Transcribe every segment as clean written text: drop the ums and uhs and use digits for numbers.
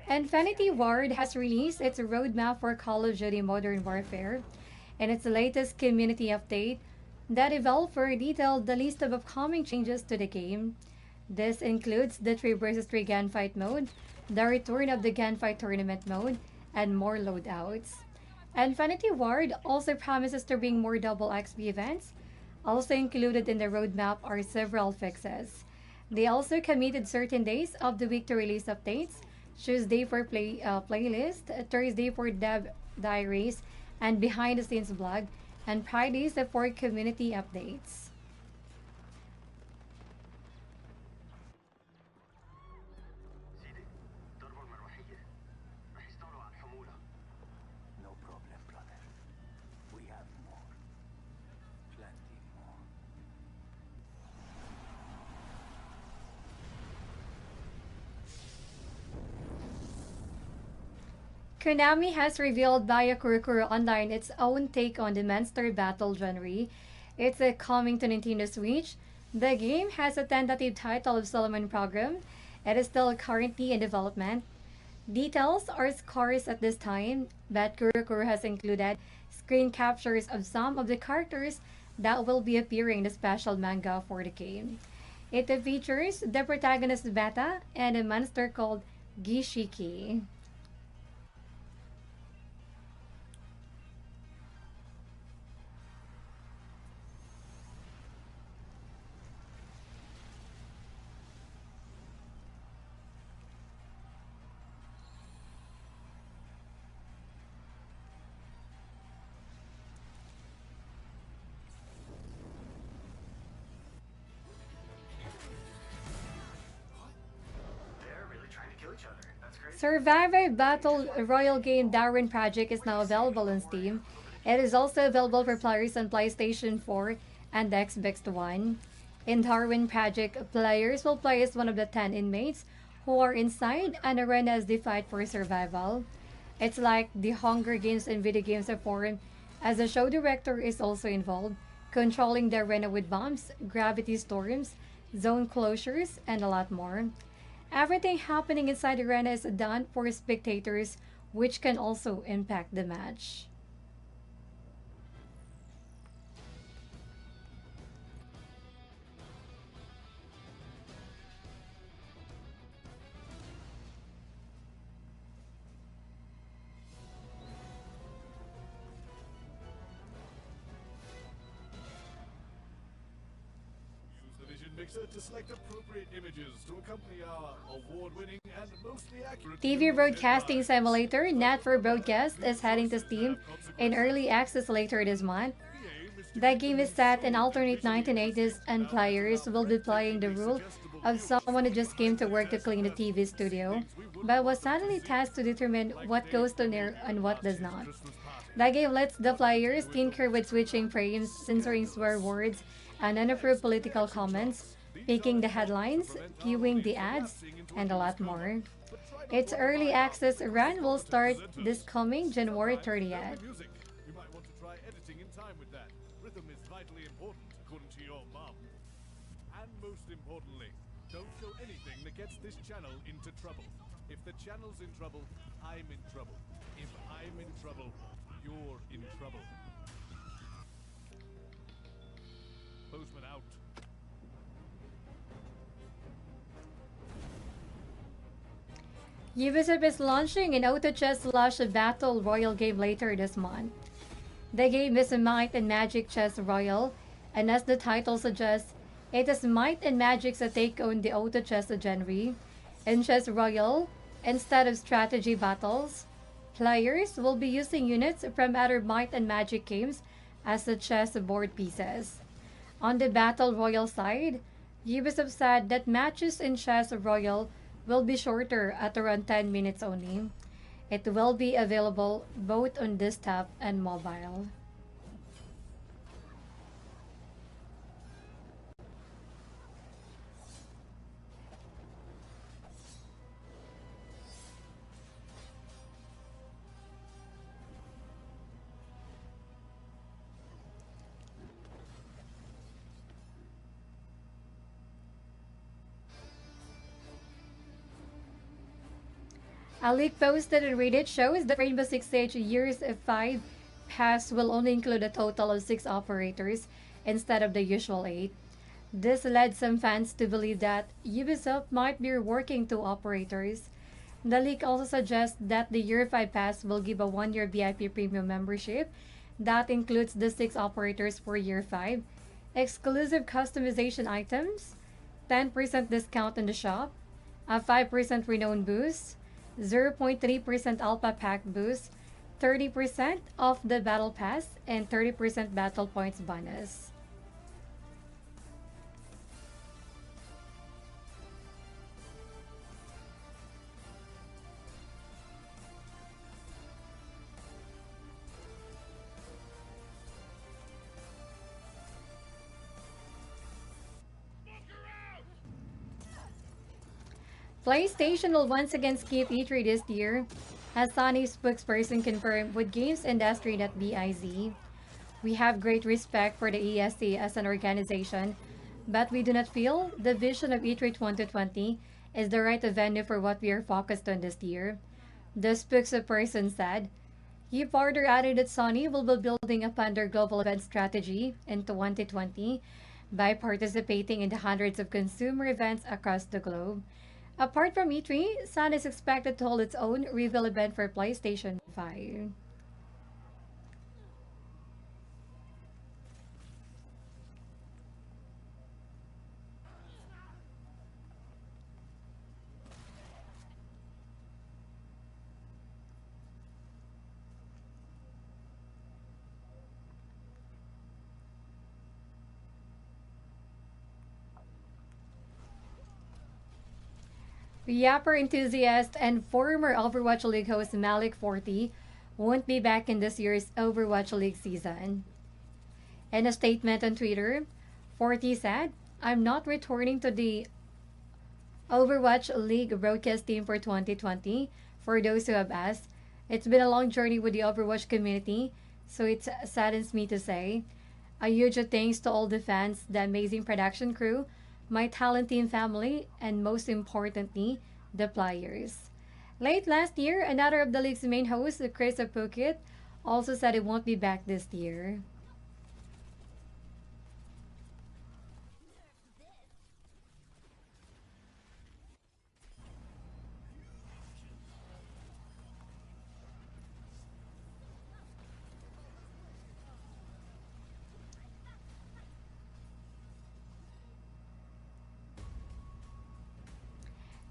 Infinity Ward has released its roadmap for Call of Duty Modern Warfare. In its latest community update, the developer detailed the list of upcoming changes to the game. This includes the 3 vs 3 gunfight mode, the return of the gunfight tournament mode, and more loadouts. Infinity Ward also promises to bring more double XP events. Also included in the roadmap are several fixes. They also committed certain days of the week to release updates: Tuesday for playlist, Thursday for dev diaries and behind the scenes blog, and Fridays for community updates. No problem, brother. We have more. Plenty more. Konami has revealed via Kurukuru Online its own take on the Monster Battle genre. It's coming to Nintendo Switch. The game has a tentative title of Solomon Program. It is still currently in development. Details are scarce at this time, but Kurukuru has included screen captures of some of the characters that will be appearing in the special manga for the game. It features the protagonist Beta and a monster called Gishiki. Survivor Battle Royale game Darwin Project is now available on Steam. It is also available for players on PlayStation 4 and Xbox One. In Darwin Project, players will play as one of the 10 inmates who are inside an arena as they fight for survival. It's like the Hunger Games in video games form, as the show director is also involved, controlling the arena with bombs, gravity storms, zone closures, and a lot more. Everything happening inside the arena is done for spectators, which can also impact the match. Mixer to select appropriate images to accompany our award-winning and mostly accurate TV Broadcasting Simulator, not for broadcast, is heading to Steam in early access later this month. The game is set in alternate 1980s, and players will be playing the role of someone who just came to work to clean the TV studio, but was suddenly tasked to determine what goes on air and what does not. The game lets the players tinker with switching frames, censoring swear words, and unapproved political comments, picking the headlines, queuing the ads, and a lot more. Its early access run will start this coming January 30th. You might want to try editing in time with that. Rhythm is vitally important, according to your mom. And most importantly, don't show anything that gets this channel into trouble. If the channel's in trouble, I'm in trouble. If I'm in trouble, you're in trouble. Postman out. Ubisoft is launching an auto chess slash battle royale game later this month. The game is a Might and Magic Chess Royale, and as the title suggests, it is Might and Magic's take on the auto chess genre. In Chess Royale, instead of strategy battles, players will be using units from other Might and Magic games as the chess board pieces. On the Battle Royale side, Ubisoft said that matches in Chess Royale will be shorter at around 10 minutes only. It will be available both on desktop and mobile. A leak posted on Reddit shows that Rainbow Six Siege Years 5 Pass will only include a total of 6 operators instead of the usual 8. This led some fans to believe that Ubisoft might be working 2 operators. The leak also suggests that the Year 5 Pass will give a 1-year VIP premium membership that includes the 6 operators for Year 5, exclusive customization items, 10% discount in the shop, a 5% renown boost, 0.3% Alpha Pack boost, 30% off the Battle Pass, and 30% Battle Points bonus. PlayStation will once again skip E3 this year, as Sony spokesperson confirmed with GamesIndustry.biz. We have great respect for the ESC as an organization, but we do not feel the vision of E3 2020 is the right venue for what we are focused on this year. The spokesperson said. He further added that Sony will be building upon their global event strategy in 2020 by participating in the hundreds of consumer events across the globe. Apart from E3, Sony is expected to hold its own reveal event for PlayStation 5. Yapper enthusiast and former Overwatch League host Malik Forte won't be back in this year's Overwatch League season. In a statement on Twitter, Forte said, "I'm not returning to the Overwatch League broadcast team for 2020. For those who have asked, it's been a long journey with the Overwatch community, so it saddens me to say. A huge thanks to all the fans, the amazing production crew, my talent team family, and most importantly, the players." Late last year, another of the league's main hosts, Chris Pukit, also said it won't be back this year.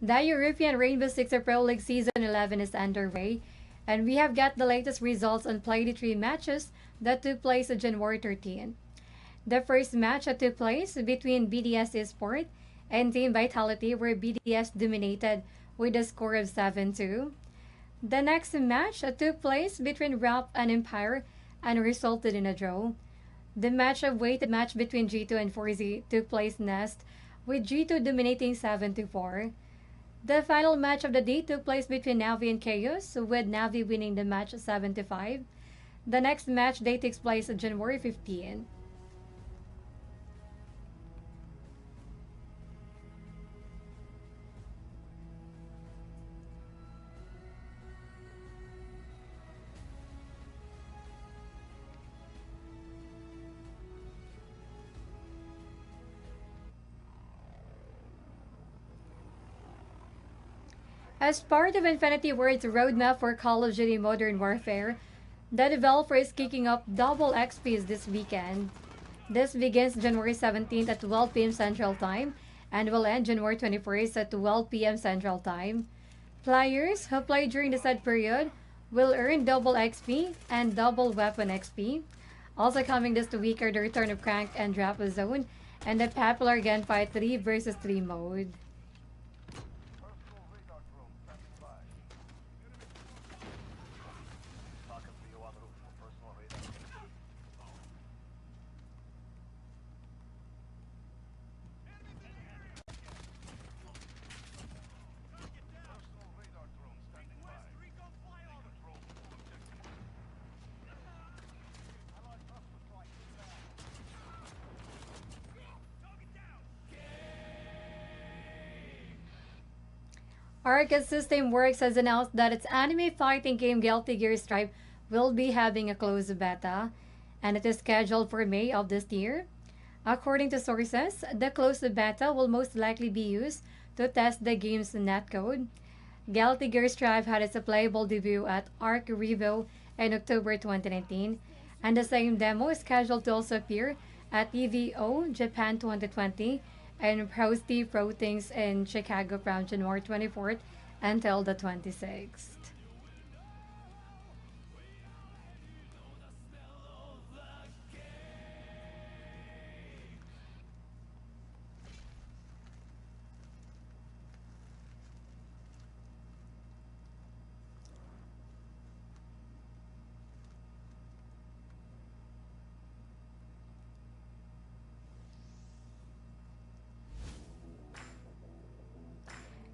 The European Rainbow Six Pro League Season 11 is underway, and we have got the latest results on Play the 3 matches that took place on January 13. The first match that took place between BDS Esport and Team Vitality, where BDS dominated with a score of 7-2. The next match took place between RAP and Empire and resulted in a draw. The match of weighted match between G2 and 4Z took place next, with G2 dominating 7-4. The final match of the day took place between Navi and Chaos, with Navi winning the match 7-5. The next match day takes place on January 15. As part of Infinity Ward's roadmap for Call of Duty Modern Warfare, the developer is kicking off double XPs this weekend. This begins January 17th at 12 p.m. Central Time and will end January 21st at 12 p.m. Central Time. Players who play during the said period will earn double XP and double weapon XP. Also coming this week are the return of Crank and Drop Zone and the popular Gunfight 3 vs 3 mode. ARK System Works has announced that its anime fighting game Guilty Gear Strive will be having a closed beta, and it is scheduled for May of this year. According to sources, the closed beta will most likely be used to test the game's netcode. Guilty Gear Strive had its playable debut at ARK Revo in October 2019, and the same demo is scheduled to also appear at EVO Japan 2020 and Prosty Protings in Chicago from January 24th until the 26th.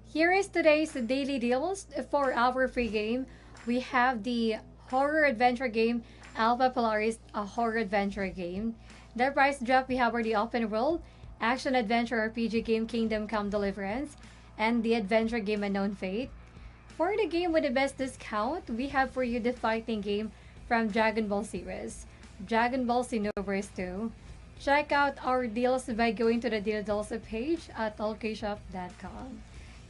Here is today's daily deals. For our free game, we have the horror adventure game Alpha Polaris, a horror adventure game. The price drop we have are the open world action adventure RPG game Kingdom Come Deliverance and the adventure game Unknown Fate. For the game with the best discount, we have for you the fighting game from Dragon Ball series, Dragon Ball Xenoverse 2. Check out our deals by going to the deals page at ALLKEYSHOP.com.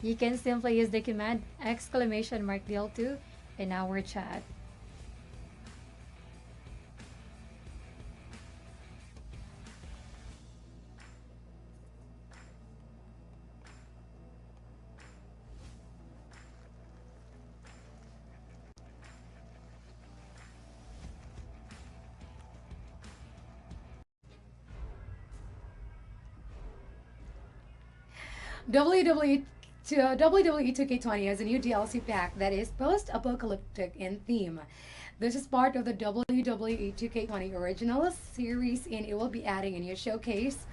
You can simply use the command !deal2 in our chat. WWE 2K20 has a new DLC pack that is post-apocalyptic in theme. This is part of the WWE 2K20 Originals series, and it will be adding a new showcase,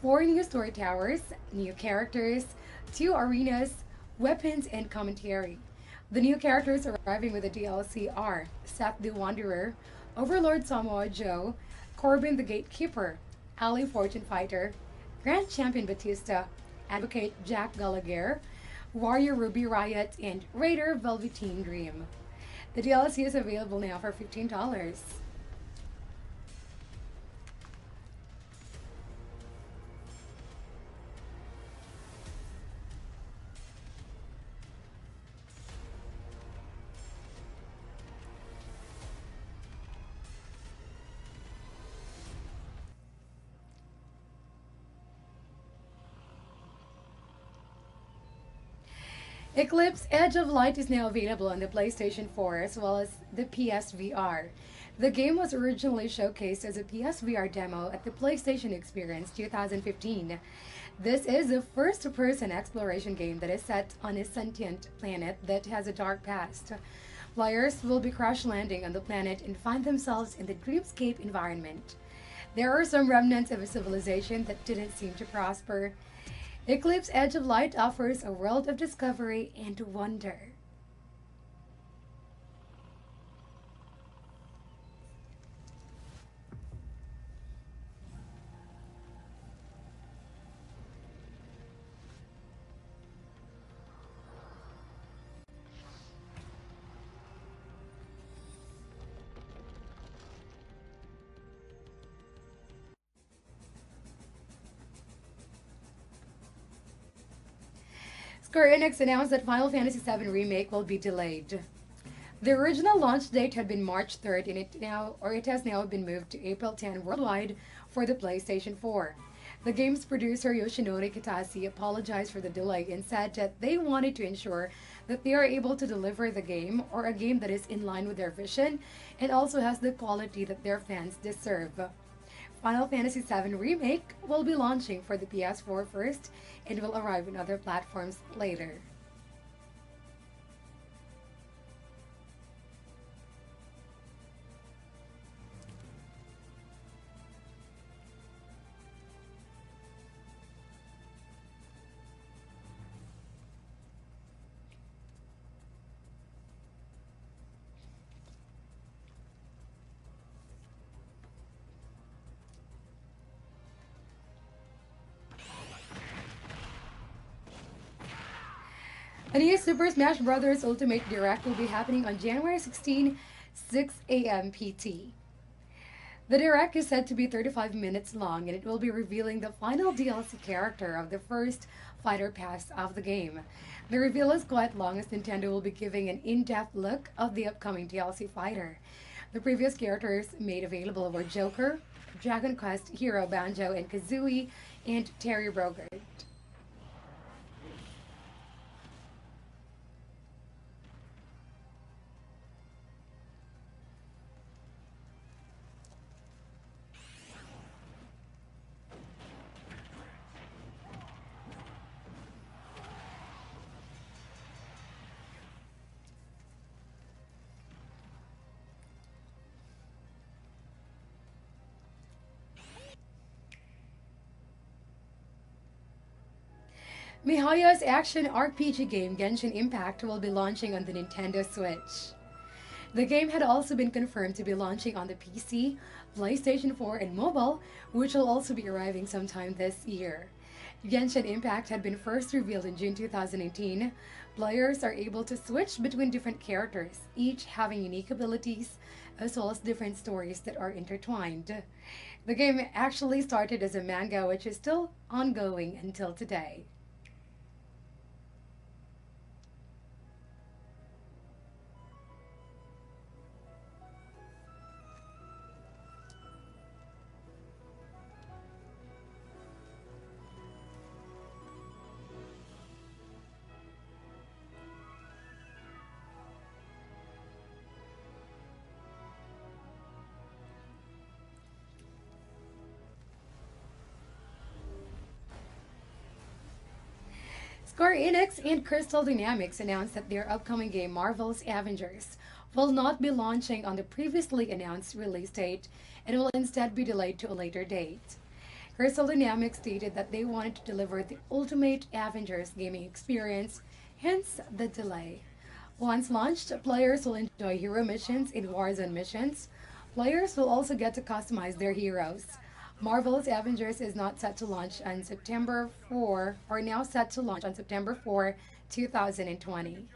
4 new story towers, new characters, 2 arenas, weapons, and commentary. The new characters arriving with the DLC are Seth the Wanderer, Overlord Samoa Joe, Corbin the Gatekeeper, Ali Fortune Fighter, Grand Champion Batista, Advocate Jack Gallagher, Warrior Ruby Riot, and Raider Velveteen Dream. The DLC is available now for $15. Eclipse Edge of Light is now available on the PlayStation 4 as well as the PSVR. The game was originally showcased as a PSVR demo at the PlayStation Experience 2015. This is a first-person exploration game that is set on a sentient planet that has a dark past. Players will be crash landing on the planet and find themselves in the dreamscape environment. There are some remnants of a civilization that didn't seem to prosper. Eclipse Edge of Light offers a world of discovery and wonder. Square Enix announced that Final Fantasy VII Remake will be delayed. The original launch date had been March 3rd, and it has now been moved to April 10 worldwide for the PlayStation 4. The game's producer Yoshinori Kitase apologized for the delay and said that they wanted to ensure that they are able to deliver the game, or a game that is in line with their vision and also has the quality that their fans deserve. Final Fantasy VII Remake will be launching for the PS4 first and will arrive on other platforms later. A new Super Smash Bros. Ultimate Direct will be happening on January 16, 6 a.m. PT. The Direct is said to be 35 minutes long and it will be revealing the final DLC character of the first fighter pass of the game. The reveal is quite long as Nintendo will be giving an in-depth look of the upcoming DLC fighter. The previous characters made available were Joker, Dragon Quest hero Banjo and Kazooie, and Terry Bogard. miHoYo's action RPG game Genshin Impact will be launching on the Nintendo Switch. The game had also been confirmed to be launching on the PC, PlayStation 4, and mobile, which will also be arriving sometime this year. Genshin Impact had been first revealed in June 2018. Players are able to switch between different characters, each having unique abilities, as well as different stories that are intertwined. The game actually started as a manga, which is still ongoing until today. Square Enix and Crystal Dynamics announced that their upcoming game Marvel's Avengers will not be launching on the previously announced release date and will instead be delayed to a later date. Crystal Dynamics stated that they wanted to deliver the ultimate Avengers gaming experience, hence the delay. Once launched, players will enjoy hero missions in Warzone missions. Players will also get to customize their heroes. Marvel's Avengers is not set to launch on September 4, or now set to launch on September 4, 2020.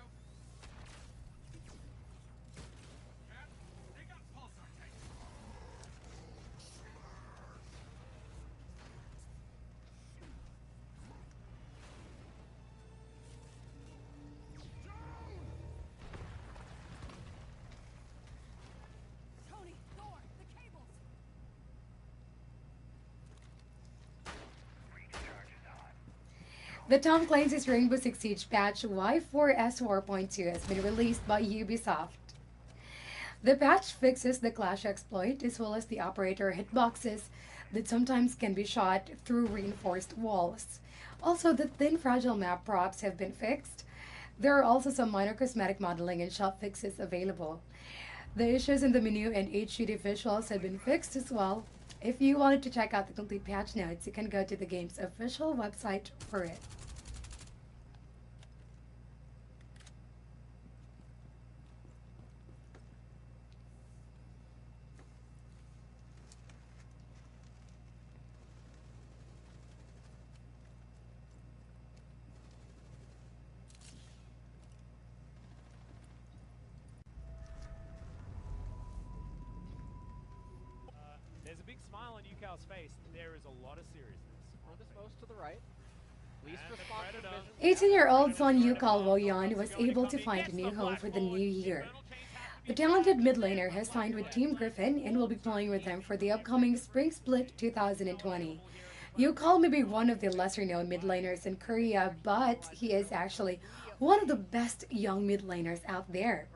The Tom Clancy's Rainbow Six Siege patch Y4S4.2 has been released by Ubisoft. The patch fixes the Clash exploit as well as the operator hitboxes that sometimes can be shot through reinforced walls. Also, the thin fragile map props have been fixed. There are also some minor cosmetic modeling and shop fixes available. The issues in the menu and HUD visuals have been fixed as well. If you wanted to check out the complete patch notes, you can go to the game's official website for it. There's a big smile on Ucal's face. There is a lot of seriousness. Furthest most to the right. Least And the responsive Predator. vision. 18-year-old son Ucal Woo-hyeon was able to find a new home for the new year. The talented mid laner has signed with Team Griffin and will be playing with them for the upcoming Spring Split 2020. Ucal may be one of the lesser-known mid laners in Korea, but he is actually one of the best young mid laners out there.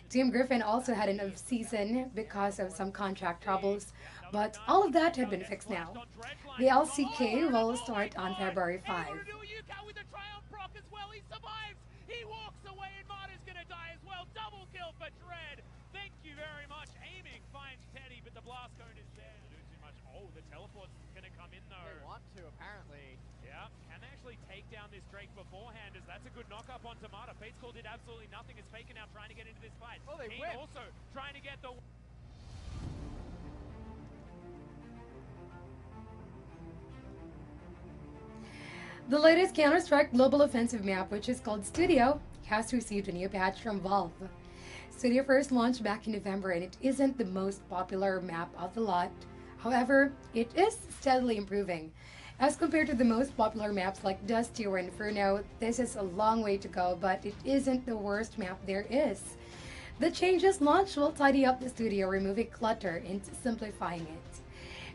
Team Griffin also had an off-season because of some contract troubles, but all of that had been fixed now. The LCK will start on February 5. He walks away and Marta's gonna die as well. Double kill for Dread. Thank you very much. Aiming finds Teddy, but the blast cone is there. Do too much. Oh, the teleport's gonna come in though. They want to, apparently. Yeah, can they actually take down this Drake beforehand? As that's a good knock up onto Marta. Fate's Call did absolutely nothing. It's Faker now trying to get into this fight. Oh, they Kane whipped. also trying to get the... The latest Counter-Strike Global Offensive map, which is called Studio, has received a new patch from Valve. Studio first launched back in November and it isn't the most popular map of the lot. However, it is steadily improving. As compared to the most popular maps like Dusty or Inferno, this is a long way to go, but it isn't the worst map there is. The changes launched will tidy up the studio, removing clutter and simplifying it.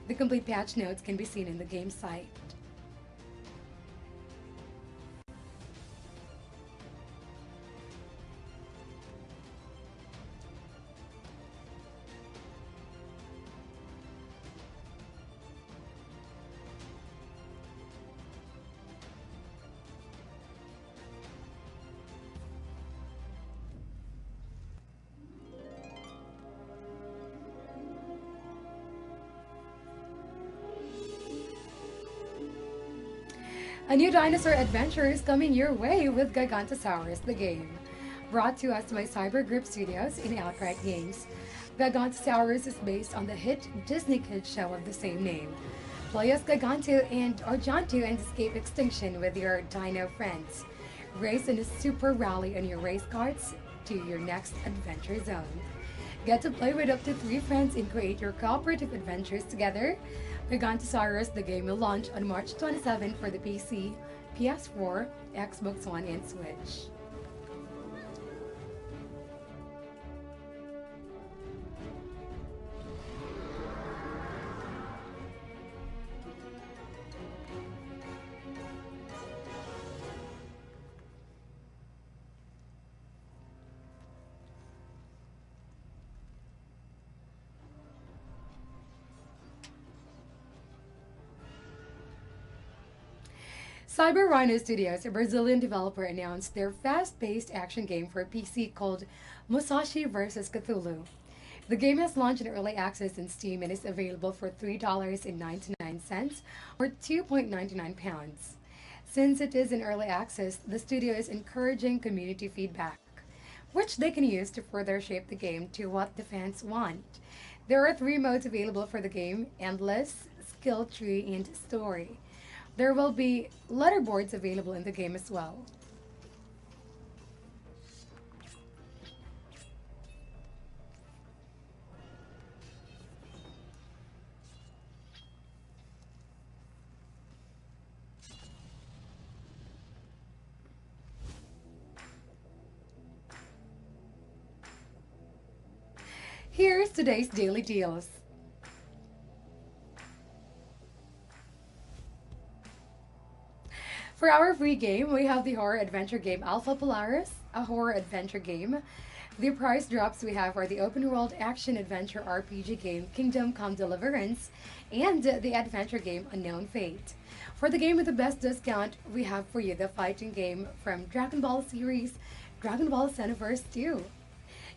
The complete patch notes can be seen in the game site. A new dinosaur adventure is coming your way with Gigantosaurus, the game. Brought to us by Cybergrip Studios in ALLKEYS Games. Gigantosaurus is based on the hit Disney Kids show of the same name. Play as Giganto and Argento and escape extinction with your dino friends. Race in a super rally on your race carts to your next adventure zone. Get to play with up to 3 friends and create your cooperative adventures together. Gigantosaurus, the game will launch on March 27 for the PC, PS4, Xbox One, and Switch. Cyber Rhino Studios, a Brazilian developer, announced their fast-paced action game for PC called Musashi vs. Cthulhu. The game has launched in early access in Steam and is available for $3.99 or £2.99. Since it is in early access, the studio is encouraging community feedback, which they can use to further shape the game to what the fans want. There are 3 modes available for the game: Endless, Skill Tree, and Story. There will be letterboards available in the game as well. Here's today's daily deals. For our free game, we have the horror adventure game Alpha Polaris, a horror adventure game. The price drops we have are the open world action adventure RPG game Kingdom Come Deliverance and the adventure game Unknown Fate. For the game with the best discount, we have for you the fighting game from Dragon Ball series, Dragon Ball Xenoverse 2.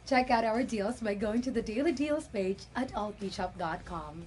Check out our deals by going to the daily deals page at ALLKEYSHOP.com.